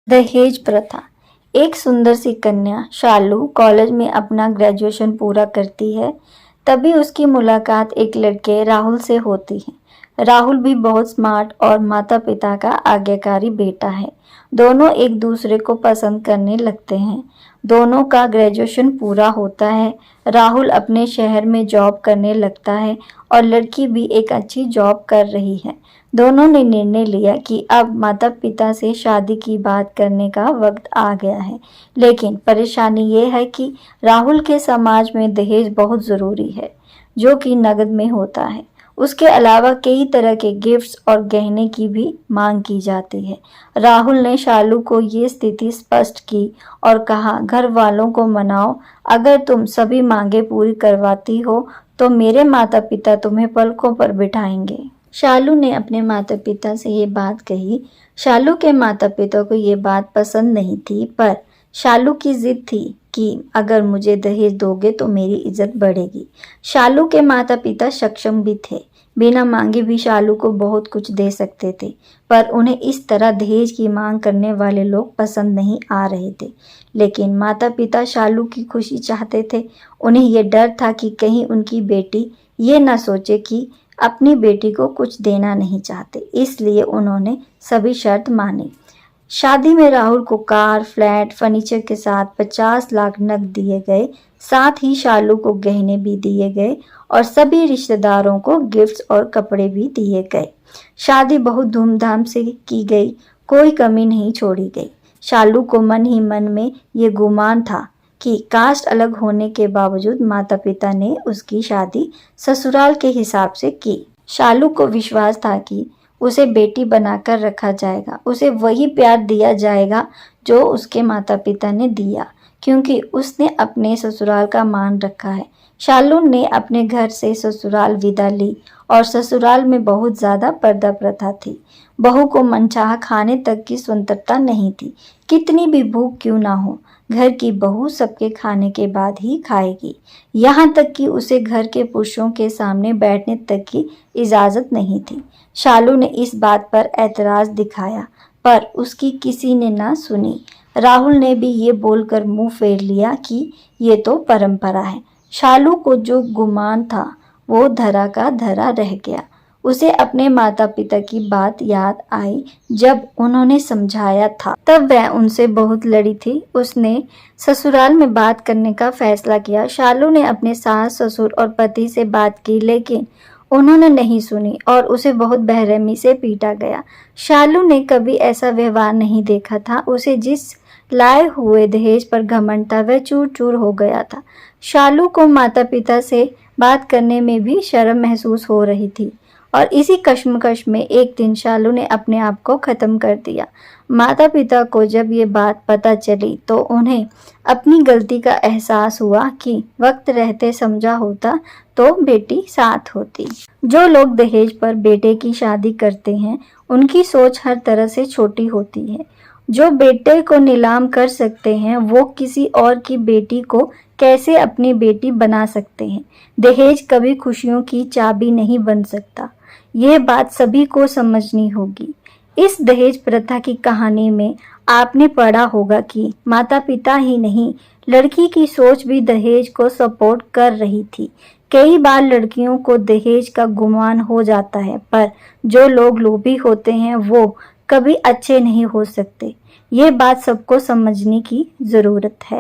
दहेज प्रथा। एक सुंदर सी कन्या शालू कॉलेज में अपना ग्रेजुएशन पूरा करती है। तभी उसकी मुलाकात एक लड़के राहुल से होती है। राहुल भी बहुत स्मार्ट और माता पिता का आज्ञाकारी बेटा है। दोनों एक दूसरे को पसंद करने लगते हैं। दोनों का ग्रेजुएशन पूरा होता है। राहुल अपने शहर में जॉब करने लगता है और लड़की भी एक अच्छी जॉब कर रही है। दोनों ने निर्णय लिया कि अब माता पिता से शादी की बात करने का वक्त आ गया है। लेकिन परेशानी ये है कि राहुल के समाज में दहेज बहुत ज़रूरी है, जो कि नकद में होता है। उसके अलावा कई तरह के गिफ्ट्स और गहने की भी मांग की जाती है। राहुल ने शालू को ये स्थिति स्पष्ट की और कहा, घर वालों को मनाओ, अगर तुम सभी मांगे पूरी करवाती हो तो मेरे माता पिता तुम्हें पलकों पर बिठाएंगे। शालू ने अपने माता पिता से ये बात कही। शालू के माता पिता को ये बात पसंद नहीं थी, पर शालू की जिद थी कि अगर मुझे दहेज दोगे तो मेरी इज्जत बढ़ेगी। शालू के माता पिता सक्षम भी थे, बिना मांगे भी शालू को बहुत कुछ दे सकते थे, पर उन्हें इस तरह दहेज की मांग करने वाले लोग पसंद नहीं आ रहे थे। लेकिन माता पिता शालू की खुशी चाहते थे। उन्हें ये डर था कि कहीं उनकी बेटी ये ना सोचे कि अपनी बेटी को कुछ देना नहीं चाहते, इसलिए उन्होंने सभी शर्त मानी। शादी में राहुल को कार, फ्लैट, फर्नीचर के साथ 50 लाख नकद दिए गए। साथ ही शालू को गहने भी दिए गए और सभी रिश्तेदारों को गिफ्ट्स और कपड़े भी दिए गए। शादी बहुत धूमधाम से की गई, कोई कमी नहीं छोड़ी गई। शालू को मन ही मन में ये गुमान था कि कास्ट अलग होने के बावजूद माता पिता ने उसकी शादी ससुराल के हिसाब से की। शालू को विश्वास था कि उसे बेटी बनाकर रखा जाएगा, उसे वही प्यार दिया जाएगा जो उसके माता पिता ने दिया, क्योंकि उसने अपने ससुराल का मान रखा है। शालू ने अपने घर से ससुराल विदा ली और ससुराल में बहुत ज़्यादा पर्दा प्रथा थी। बहू को मनचाहा खाने तक की स्वतंत्रता नहीं थी। कितनी भी भूख क्यों ना हो, घर की बहू सबके खाने के बाद ही खाएगी। यहाँ तक कि उसे घर के पुरुषों के सामने बैठने तक की इजाज़त नहीं थी। शालू ने इस बात पर ऐतराज़ दिखाया, पर उसकी किसी ने ना सुनी। राहुल ने भी ये बोलकर मुंह फेर लिया कि ये तो परंपरा है। शालू को जो गुमान था वो धरा का धरा रह गया। उसे अपने माता पिता की बात याद आई जब उन्होंने समझाया था, तब वह उनसे बहुत लड़ी थी। उसने ससुराल में बात करने का फैसला किया। शालू ने अपने सास, ससुर और पति से बात की, लेकिन उन्होंने नहीं सुनी और उसे बहुत बेरहमी से पीटा गया। शालू ने कभी ऐसा व्यवहार नहीं देखा था। उसे जिस लाए हुए दहेज पर घमंड था वह चूर चूर हो गया था। शालू को माता पिता से बात करने में भी शर्म महसूस हो रही थी और इसी कश्मकश में एक दिन शालू ने अपने आप को ख़त्म कर दिया। माता पिता को जब ये बात पता चली तो उन्हें अपनी गलती का एहसास हुआ कि वक्त रहते समझा होता तो बेटी साथ होती। जो लोग दहेज पर बेटे की शादी करते हैं उनकी सोच हर तरह से छोटी होती है। जो बेटे को नीलाम कर सकते हैं वो किसी और की बेटी को कैसे अपनी बेटी बना सकते हैं। दहेज कभी खुशियों की चाबी नहीं बन सकता, यह बात सभी को समझनी होगी। इस दहेज प्रथा की कहानी में आपने पढ़ा होगा कि माता पिता ही नहीं, लड़की की सोच भी दहेज को सपोर्ट कर रही थी। कई बार लड़कियों को दहेज का गुमान हो जाता है, पर जो लोग लोभी होते हैं वो कभी अच्छे नहीं हो सकते। ये बात सबको समझने की ज़रूरत है।